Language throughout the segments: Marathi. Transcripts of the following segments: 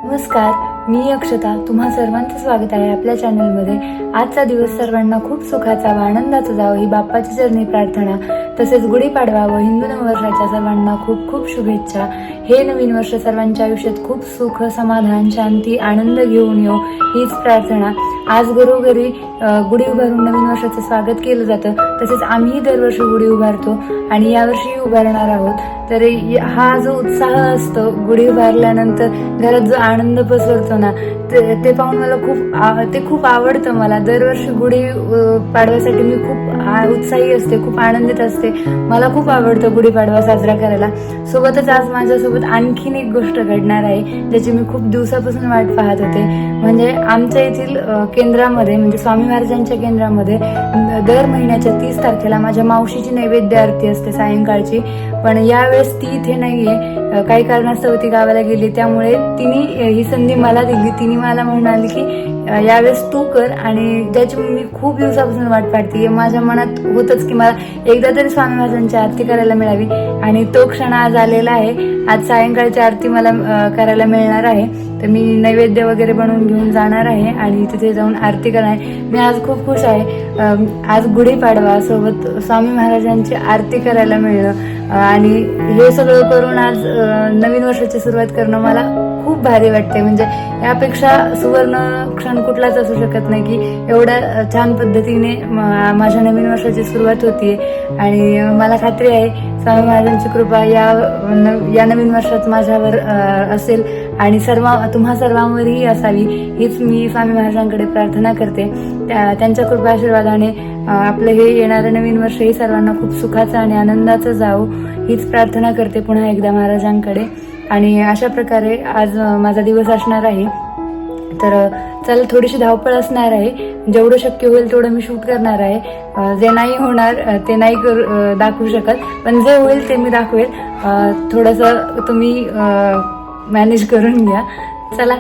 नमस्कार, मी अक्षता. तुम्हा सर्वांचं स्वागत आहे आपल्या चॅनलमध्ये. आजचा दिवस सर्वांना खूप सुखाचा व आनंदाचा जावो ही बाप्पाची चरणी प्रार्थना. तसेच गुढीपाडवा व हिंदू नववर्षाच्या सर्वांना खूप खूप शुभेच्छा. हे नवीन वर्ष सर्वांच्या आयुष्यात खूप सुख, समाधान, शांती, आनंद घेऊन येऊ हीच प्रार्थना. आज घरोघरी गुढी उभारून नवीन वर्षाचं स्वागत केलं जातं. तसेच आम्हीही दरवर्षी गुढी उभारतो आणि यावर्षीही उभारणार आहोत. तर हा जो उत्साह असतो गुढी उभारल्यानंतर घरात जो आनंद पसरतो ना, ते पाहून मला खूप आवडतं. मला दरवर्षी गुढी पाडव्यासाठी मी खूप उत्साही असते, खूप आनंदित असते. मला खूप आवडतं गुढीपाडवा साजरा करायला. सोबतच आज माझ्यासोबत आणखीन एक गोष्ट घडणार आहे ज्याची मी खूप दिवसापासून वाट पाहत होते. म्हणजे आमच्या येथील केंद्रामध्ये, म्हणजे स्वामी महाराजांच्या केंद्रामध्ये दर महिन्याच्या 30 तारखेला माझ्या मावशीची नैवेद्य आरती असते सायंकाळची. पण यावेळेस ती इथे नाहीये, काही कारणास्तव ती गावाला गेली. त्यामुळे तिने ही संधी मला दिली. तिने मला म्हणाली की यावेळेस तू कर, आणि ज्याची मी खूप दिवसापासून वाट पाहते. माझ्या मनात होतच की मला एकदा तरी स्वामी महाराजांची आरती करायला मिळावी, आणि तो क्षण आज आलेला आहे. आज सायंकाळची आरती मला करायला मिळणार आहे. तर मी नैवेद्य वगैरे बनवून घेऊन जाणार आहे आणि तिथे जाऊन आरती करणार आहे. मी आज खूप खुश आहे. आज गुढीपाडवा सोबत स्वामी महाराजांची आरती करायला मिळणं आणि हे सगळं करून आज नवीन वर्षाची सुरुवात करणं मला खूप भारी वाटते. म्हणजे यापेक्षा सुवर्ण क्षण कुठलाच असू शकत नाही की एवढ्या छान पद्धतीने माझ्या नवीन वर्षाची सुरुवात होतीये. आणि मला खात्री आहे स्वामी महाराजांची कृपा या नवीन वर्षात माझ्यावर असेल आणि तुम्हा सर्वांवरही असावी हीच मी स्वामी महाराजांकडे प्रार्थना करते. त्यांच्या कृपा आशीर्वादाने आपलं हे येणारं नवीन वर्ष ही सर्वांना खूप सुखाचं आणि आनंदाचं जावो हीच प्रार्थना करते पुन्हा एकदा महाराजांकडे. आणि अशा प्रकारे आज माझा दिवस असणार आहे. तर चला, थोडीशी धावपळ असणार आहे. जेवढं शक्य होईल तेवढं मी शूट करणार आहे. जे नाही होणार ते नाही दाखवू शकत, पण जे होईल ते मी दाखवेल. थोडंसं तुम्ही मॅनेज करून घ्या. चला.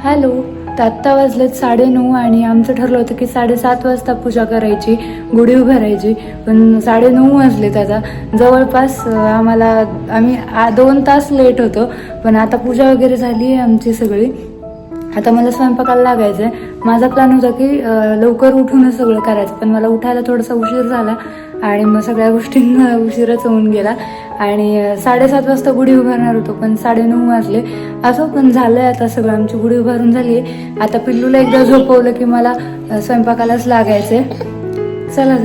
हॅलो, तर आत्ता वाजलेत 9:30 आणि आमचं ठरलं होतं की 7:30 वाजता पूजा करायची, गुढी उभारायची. पण 9:30 वाजलेत आता. जवळपास आम्ही 2 तास लेट होतो. पण आता पूजा वगैरे झाली आहे आमची सगळी. आता मला स्वयंपाकाला लागायचं आहे. माझा प्लॅन होता की लवकर उठूनच सगळं करायचं, पण मला उठायला थोडासा उशीर झाला आणि मग सगळ्या गोष्टींना उशीरच होऊन गेला. आणि 7:30 वाजता गुढी उभारणार होतो, पण 9:30 वाजले. असं पण झालंय आता सगळं. आमची गुढी उभारून झाली आहे. आता पिल्लूला एकदा झोपवलं की मला स्वयंपाकालाच लागायचंय. चला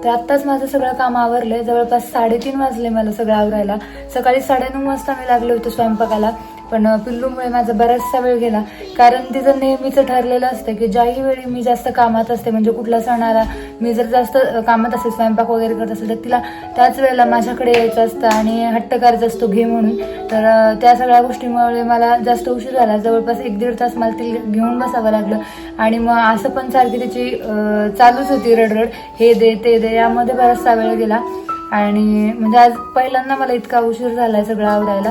तर आत्ताच माझं सगळं काम आवरलंय. जवळपास 3:30 वाजले मला सगळं आवरायला. सकाळी 9:30 वाजता मी लागले होते स्वयंपाकाला, पण पिल्लूमुळे माझा बराचसा वेळ गेला. कारण तिचं नेहमीचं ठरलेलं असतं की ज्याही वेळी मी जास्त कामात असते, म्हणजे कुठला सण आला, मी जर जास्त कामात असेल, स्वयंपाक वगैरे करत असेल, तर तिला त्याच वेळेला माझ्याकडे यायचं असतं आणि हट्ट करायचं असतो घे म्हणून. तर त्या सगळ्या गोष्टीमुळे मला जास्त उशीर झाला. जवळपास 1-1.5 तास मला तिला घेऊन बसावं लागलं. आणि मग असं पण सारखी तिची चालूच होती रडरड, हे दे ते दे, यामध्ये बराचसा वेळ गेला. आणि म्हणजे आज पहिल्यांदा मला इतका उशीर झालाय सगळं आवरायला.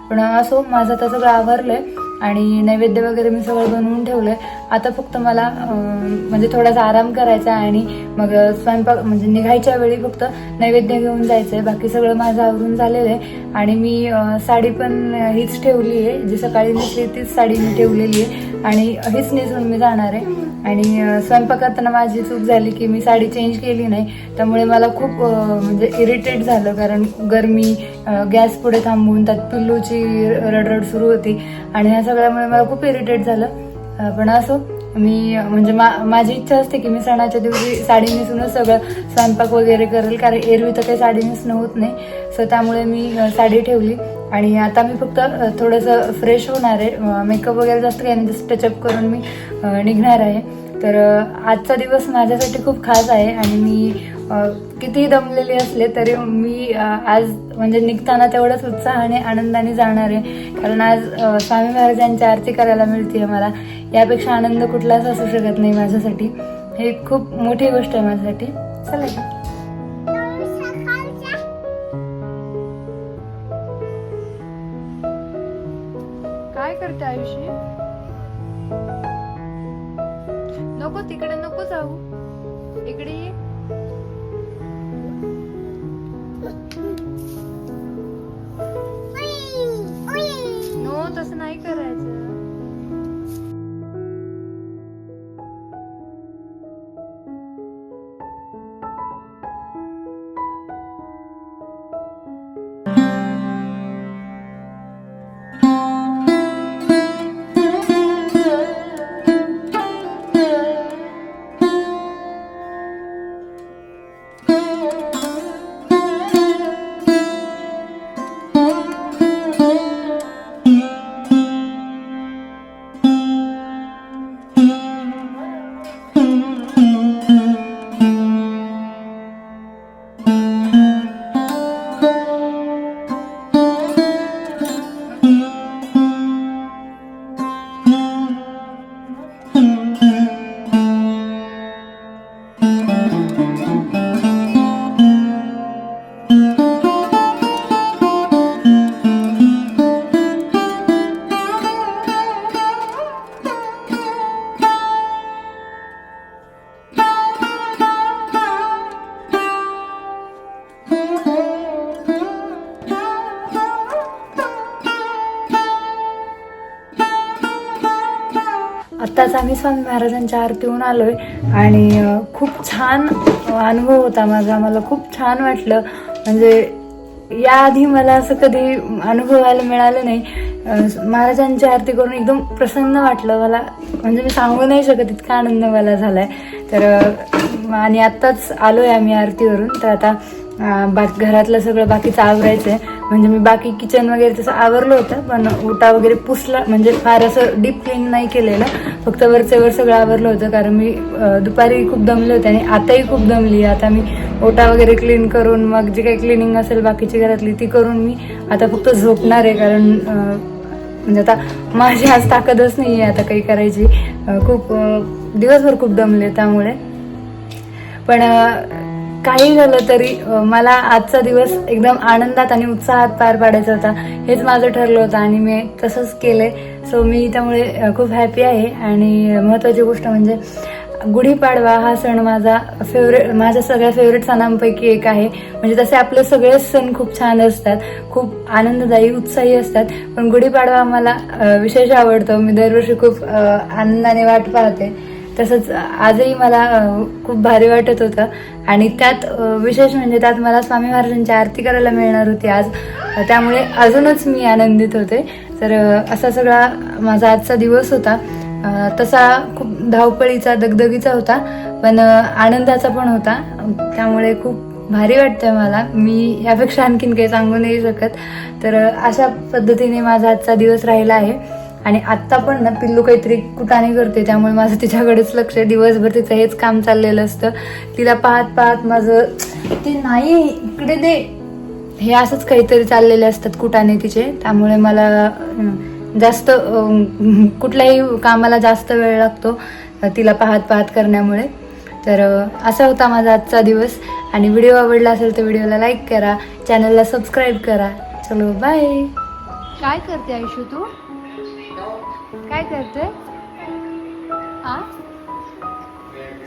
पण असो, माझं तर सगळं आवरलंय आणि नैवेद्य वगैरे मी सगळं बनवून ठेवलंय. आता फक्त मला म्हणजे थोडासा आराम करायचा आणि मग स्वयंपाक म्हणजे निघायच्या वेळी फक्त नैवेद्य घेऊन जायचंय. बाकी सगळं माझं आवरून झालेलं आहे. आणि मी साडी पण हीच ठेवली आहे, जी सकाळी नेसली तीच साडी मी ठेवलेली आहे आणि हीच नेसून मी जाणार आहे. आणि स्वयंपाक करताना माझी चूक झाली की मी साडी चेंज केली नाही, त्यामुळे मला खूप म्हणजे इरिटेट झालं. कारण गरमी, गॅस पुढे थांबून त्यात पिल्लूची रडरड सुरू होती आणि ह्या सगळ्यामुळे मला खूप इरिटेट झालं. पण असो, मी म्हणजे माझी इच्छा असते की मी सणाच्या दिवशी साडी नेसूनच सगळं स्वयंपाक वगैरे करेल, कारण एरवी तर काही साडी नेसणं होत नाही. सो त्यामुळे मी साडी ठेवली. आणि आता मी फक्त थोडंसं फ्रेश होणार आहे. मेकअप वगैरे जास्त काही नाही, जस्ट टचअप करून मी निघणार आहे. तर आजचा दिवस माझ्यासाठी खूप खास आहे आणि मी कितीही दमलेली असले तरी मी आज म्हणजे निघताना तेवढंच उत्साहाने आनंदाने जाणार आहे. कारण आज स्वामी महाराजांची आरती करायला मिळते मला. यापेक्षा आनंद कुठलाच असू शकत नाही माझ्यासाठी. हे खूप मोठी गोष्ट आहे माझ्यासाठी. चला काय करते आयुषी? नको तिकडे नको जाऊ, इकडे ये. नो, तसं नाही करायचं. आत्ताच आम्ही स्वामी महाराजांच्या आरतीहून आलोय आणि खूप छान अनुभव होता माझा. मला खूप छान वाटलं. म्हणजे याआधी मला असं कधी अनुभवायला मिळालं नाही. महाराजांची आरती करून एकदम प्रसन्न वाटलं मला. म्हणजे मी सांगू नाही शकत इतका आनंद मला झालाय. तर आणि आत्ताच आलोय आम्ही आरतीवरून. तर आता घरातलं सगळं बाकीचं आवरायचंय. म्हणजे मी बाकी किचन वगैरे तसं आवरलं होतं, पण ओटा वगैरे पुसला, म्हणजे फार असं डीप क्लीन नाही केलेलं, फक्त वरचेवर सगळं आवरलं होतं. कारण मी दुपारी खूप दमले होते आणि आताही खूप दमली. आता मी ओटा वगैरे क्लीन करून मग जी काही क्लिनिंग असेल बाकीची घरातली ती करून मी आता फक्त झोपणार आहे. कारण म्हणजे आता माझी आज ताकदच नाही आहे आता काही करायची. खूप दिवसभर खूप दमले त्यामुळे. पण काही झालं तरी मला आजचा दिवस एकदम आनंदात आणि उत्साहात पार पाडायचा होता. हेच माझं ठरलं होतं आणि मी तसंच केलंय. सो मी त्यामुळे खूप हॅपी आहे. आणि महत्त्वाची गोष्ट म्हणजे गुढीपाडवा हा सण माझ्या सगळ्या फेवरेट सणांपैकी एक आहे. म्हणजे तसे आपले सगळेच सण खूप छान असतात, खूप आनंददायी उत्साही असतात, पण गुढीपाडवा मला विशेष आवडतो. मी दरवर्षी खूप आनंदाने वाट पाहते. तसंच आजही मला खूप भारी वाटत होतं. आणि त्यात विशेष म्हणजे त्यात मला स्वामी महाराजांची आरती करायला मिळणार होती आज, त्यामुळे अजूनच मी आनंदित होते. तर असा सगळा माझा आजचा दिवस होता. तसा खूप धावपळीचा, दगदगीचा होता, पण आनंदाचा पण होता. त्यामुळे खूप भारी वाटतंय मला. मी यापेक्षा आणखीन काही सांगू नाही शकत. तर अशा पद्धतीने माझा आजचा दिवस राहिला आहे. आणि आत्ता पण ना पिल्लू काहीतरी कुटाणे करते, त्यामुळे माझं तिच्याकडेच लक्ष आहे. दिवसभर तिचं हेच काम चाललेलं असतं. तिला पाहत पाहत माझं ते नाही इकडे दे, हे असंच काहीतरी चाललेले असतात कुटाणे तिचे. त्यामुळे मला जास्त कुठल्याही कामाला जास्त वेळ लागतो तिला पाहत पाहत करण्यामुळे. तर असा होता माझा आजचा दिवस. आणि व्हिडिओ आवडला असेल तर व्हिडिओला लाईक करा, चॅनलला सबस्क्राईब करा. चलो बाय. काय करते आयुष्य तू? काय करते? हा,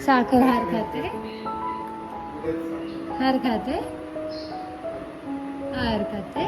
साखर हार खाते. हार खाते. हार खाते.